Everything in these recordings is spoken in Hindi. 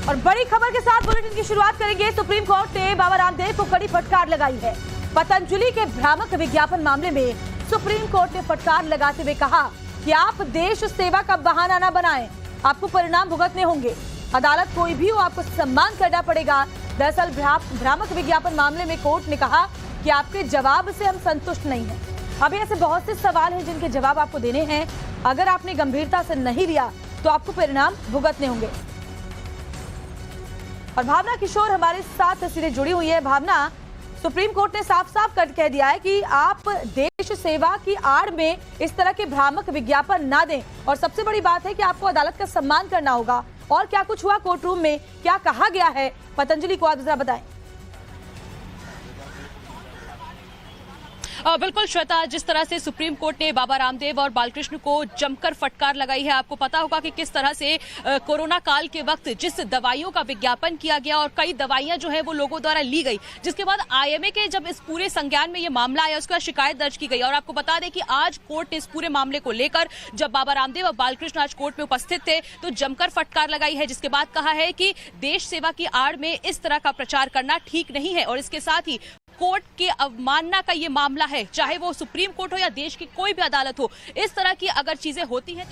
और बड़ी खबर के साथ बुलेटिन की शुरुआत करेंगे। सुप्रीम कोर्ट ने बाबा रामदेव को कड़ी फटकार लगाई है। पतंजलि के भ्रामक विज्ञापन मामले में सुप्रीम कोर्ट ने फटकार लगाते हुए कहा कि आप देश सेवा का बहाना न बनाएं, आपको परिणाम भुगतने होंगे। अदालत कोई भी हो, आपको सम्मान करना पड़ेगा। दरअसल भ्रामक विज्ञापन मामले में कोर्ट ने कहा कि आपके जवाब से हम संतुष्ट नहीं हैं। अभी ऐसे बहुत से सवाल हैं जिनके जवाब आपको देने हैं। अगर आपने गंभीरता से नहीं लिया तो आपको परिणाम भुगतने होंगे। और भावना किशोर हमारे साथ सीधे जुड़ी हुई है। भावना, सुप्रीम कोर्ट ने साफ साफ कह दिया है कि आप देश सेवा की आड़ में इस तरह के भ्रामक विज्ञापन ना दें, और सबसे बड़ी बात है कि आपको अदालत का सम्मान करना होगा। और क्या कुछ हुआ कोर्ट रूम में, क्या कहा गया है पतंजलि को, आप जरा बताएं। बिल्कुल श्वेता, जिस तरह से सुप्रीम कोर्ट ने बाबा रामदेव और बालकृष्ण को जमकर फटकार लगाई है। आपको पता होगा कि किस तरह से कोरोना काल के वक्त जिस दवाइयों का विज्ञापन किया गया और कई दवाइयां जो है वो लोगों द्वारा ली गई, जिसके बाद आईएमए के जब इस पूरे संज्ञान में ये मामला आया उसका शिकायत दर्ज की गई। और आपको बता दें कि आज कोर्ट ने इस पूरे मामले को लेकर, जब बाबा रामदेव और बालकृष्ण आज कोर्ट में उपस्थित थे, तो जमकर फटकार लगाई है, जिसके बाद कहा है कि देश सेवा की आड़ में इस तरह का प्रचार करना ठीक नहीं है। और इसके साथ ही कोर्ट की अवमानना का ये मामला है, चाहे वो सुप्रीम कोर्ट हो या देश की कोई भी अदालत हो, इस तरह की अगर चीजें होती हैं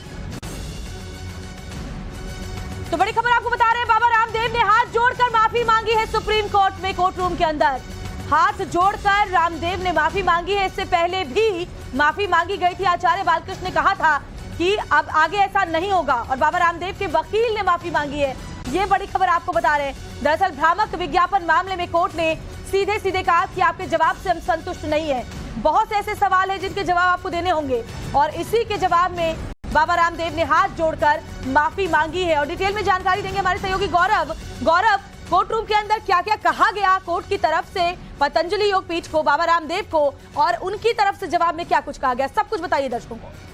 तो बड़ी खबर आपको बता रहे हैं, बाबा रामदेव ने हाथ जोड़कर माफी मांगी है सुप्रीम कोर्ट में। कोर्ट रूम के अंदर हाथ जोड़कर रामदेव ने माफी मांगी है। इससे पहले भी माफी मांगी गई थी। आचार्य बालकृष्ण ने कहा था कि अब आगे ऐसा नहीं होगा, और बाबा रामदेव के वकील ने माफी मांगी है। ये बड़ी खबर आपको बता रहे हैं। दरअसल भ्रामक विज्ञापन मामले में कोर्ट ने सीधे सीधे कहा कि आपके जवाब से हम संतुष्ट नहीं हैं। बहुत से ऐसे सवाल हैं जिनके जवाब आपको देने होंगे, और इसी के जवाब में बाबा रामदेव ने हाथ जोड़कर माफी मांगी है। और डिटेल में जानकारी देंगे हमारे सहयोगी गौरव। कोर्ट रूम के अंदर क्या क्या कहा गया कोर्ट की तरफ से पतंजलि योग पीठ को, बाबा रामदेव को, और उनकी तरफ से जवाब में क्या कुछ कहा गया, सब कुछ बताइए दर्शकों को।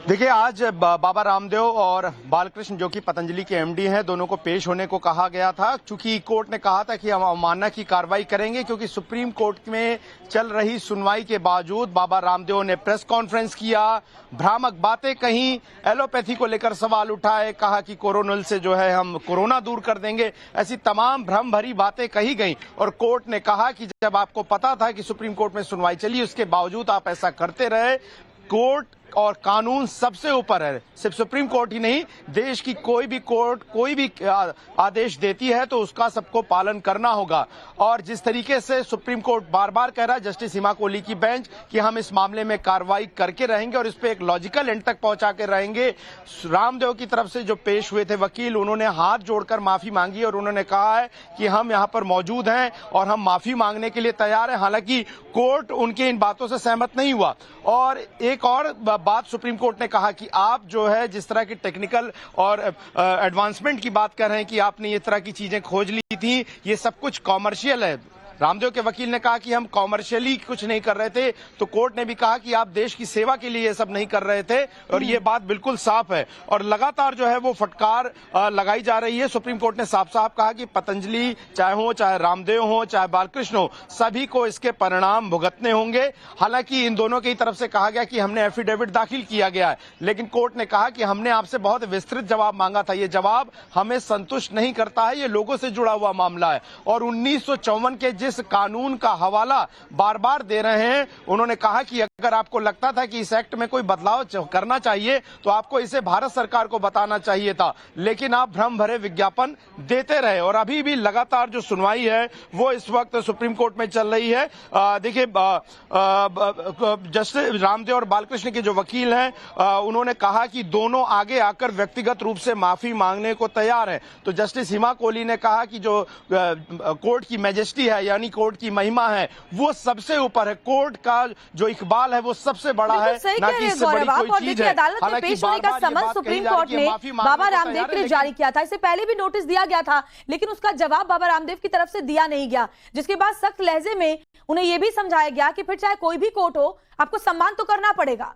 देखिए, आज बाबा रामदेव और बालकृष्ण जो कि पतंजलि के एमडी हैं, दोनों को पेश होने को कहा गया था। चूंकि कोर्ट ने कहा था कि हम अवमानना की कार्रवाई करेंगे, क्योंकि सुप्रीम कोर्ट में चल रही सुनवाई के बावजूद बाबा रामदेव ने प्रेस कॉन्फ्रेंस किया, भ्रामक बातें कहीं, एलोपैथी को लेकर सवाल उठाए, कहा कि कोरोनल से जो है हम कोरोना दूर कर देंगे। ऐसी तमाम भ्रम भरी बातें कही गई, और कोर्ट ने कहा कि जब आपको पता था कि सुप्रीम कोर्ट में सुनवाई चली, उसके बावजूद आप ऐसा करते रहे। कोर्ट और कानून सबसे ऊपर है। सिर्फ सुप्रीम कोर्ट ही नहीं, देश की कोई भी कोर्ट कोई भी आदेश देती है तो उसका सबको पालन करना होगा। और जिस तरीके से सुप्रीम कोर्ट बार बार कह रहा है, जस्टिस हिमा कोहली की बेंच, कि हम इस मामले में कार्रवाई करके रहेंगे और इस पे एक लॉजिकल एंड तक पहुंचा के रहेंगे। रामदेव की तरफ से जो पेश हुए थे वकील, उन्होंने हाथ जोड़कर माफी मांगी और उन्होंने कहा है कि हम यहां पर मौजूद हैं और हम माफी मांगने के लिए तैयार हैं। हालांकि कोर्ट उनकी इन बातों से सहमत नहीं हुआ। और एक और बात सुप्रीम कोर्ट ने कहा कि आप जो है जिस तरह की टेक्निकल और एडवांसमेंट की बात कर रहे हैं कि आपने ये तरह की चीजें खोज ली थी, ये सब कुछ कॉमर्शियल है। रामदेव के वकील ने कहा कि हम कॉमर्शियली कुछ नहीं कर रहे थे, तो कोर्ट ने भी कहा कि आप देश की सेवा के लिए ये सब नहीं कर रहे थे, और ये बात बिल्कुल साफ है। और लगातार जो है वो फटकार लगाई जा रही है। सुप्रीम कोर्ट ने साफ साफ कहा कि पतंजलि चाहे रामदेव हो, चाहे बालकृष्ण हो, सभी को इसके परिणाम भुगतने होंगे। हालांकि इन दोनों की तरफ से कहा गया कि हमने एफिडेविट दाखिल किया गया है, लेकिन कोर्ट ने कहा कि हमने आपसे बहुत विस्तृत जवाब मांगा था, ये जवाब हमें संतुष्ट नहीं करता है, ये लोगों से जुड़ा हुआ मामला है। और 1954 के जिस कानून का हवाला बार बार दे रहे हैं, उन्होंने कहा कि अगर आपको लगता था कि इस एक्ट में कोई बदलाव करना चाहिए तो आपको इसे भारत सरकार को बताना चाहिए था, लेकिन आप भ्रम भरे विज्ञापन देते रहे। और अभी भी लगातार जो सुनवाई है वो इस वक्त सुप्रीम कोर्ट में चल रही है। देखिए, जस्टिस रामदेव और बालकृष्ण के जो वकील हैं, उन्होंने कहा कि दोनों आगे आकर व्यक्तिगत रूप से माफी मांगने को तैयार हैं। तो जस्टिस हिमा कोहली ने कहा कि जो कोर्ट की मैजेस्टी है, यानी कोर्ट की महिमा है, वो सबसे ऊपर है। कोर्ट का जो इकबाल है वो सबसे बड़ा है, ना कि इससे बड़ी कोई चीज है। अदालत में पेश होने का समन सुप्रीम कोर्ट ने बाबा रामदेव के लिए जारी किया था। इससे पहले भी नोटिस दिया गया था, लेकिन उसका जवाब बाबा रामदेव की तरफ से दिया नहीं गया, जिसके बाद सख्त लहजे में उन्हें यह भी समझाया गया कि फिर चाहे कोई भी कोर्ट हो, आपको सम्मान तो करना पड़ेगा।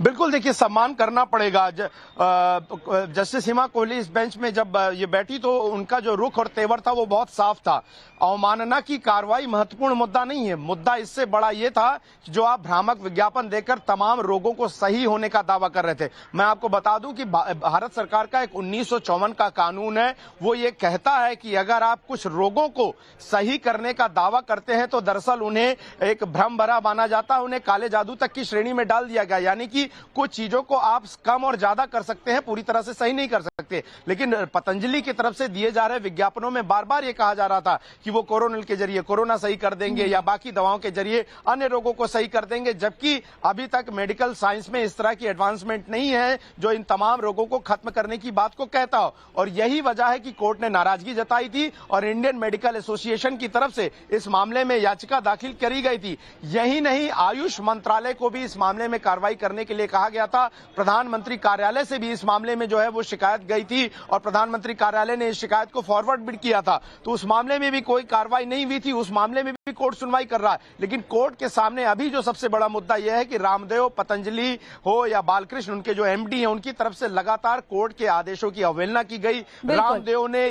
बिल्कुल, देखिए सम्मान करना पड़ेगा। जस्टिस हिमा कोहली इस बेंच में जब ये बैठी तो उनका जो रुख और तेवर था वो बहुत साफ था। अवमानना की कार्रवाई महत्वपूर्ण मुद्दा नहीं है। मुद्दा इससे बड़ा ये था कि जो आप भ्रामक विज्ञापन देकर तमाम रोगों को सही होने का दावा कर रहे थे। मैं आपको बता दूं कि भारत सरकार का एक 1954 का कानून है, वो ये कहता है कि अगर आप कुछ रोगों को सही करने का दावा करते हैं तो दरअसल उन्हें एक भ्रम भरा माना जाता है, उन्हें काले जादू तक की श्रेणी में डाल दिया गया। यानी कि कुछ चीजों को आप कम और ज्यादा कर सकते हैं, पूरी तरह से सही नहीं कर सकते। लेकिन पतंजलि की तरफ से दिए जा रहे विज्ञापनों में बार बार ये कहा जा रहा था कि वो कोरोनिल के जरिए कोरोना सही कर देंगे या बाकी दवाओं के जरिए अन्य रोगों को सही कर देंगे, जबकि अभी तक मेडिकल साइंस में इस तरह की एडवांसमेंट नहीं है जो इन तमाम रोगों को खत्म करने की बात को कहता हो। और यही वजह है कि कोर्ट ने नाराजगी जताई थी और इंडियन मेडिकल एसोसिएशन की तरफ से इस मामले में याचिका दाखिल करी गई थी। यही नहीं, आयुष मंत्रालय को भी इस मामले में कार्रवाई करने के लिए कहा गया था। प्रधानमंत्री कार्यालय से भी इस मामले में जो है वो शिकायत गई थी और प्रधानमंत्री कार्यालय ने इस शिकायत को फॉरवर्ड भी किया था। तो उस मामले में भी कोई कार्रवाई नहीं हुई थी, उस मामले में भी कोर्ट सुनवाई कर रहा है। लेकिन कोर्ट के सामने अभी जो सबसे बड़ा मुद्दा यह है कि रामदेव, पतंजलि हो या बालकृष्ण, उनके जो एमडी हैं, उनकी तरफ से लगातार कोर्ट के आदेशों की अवहेलना की गई। रामदेव ने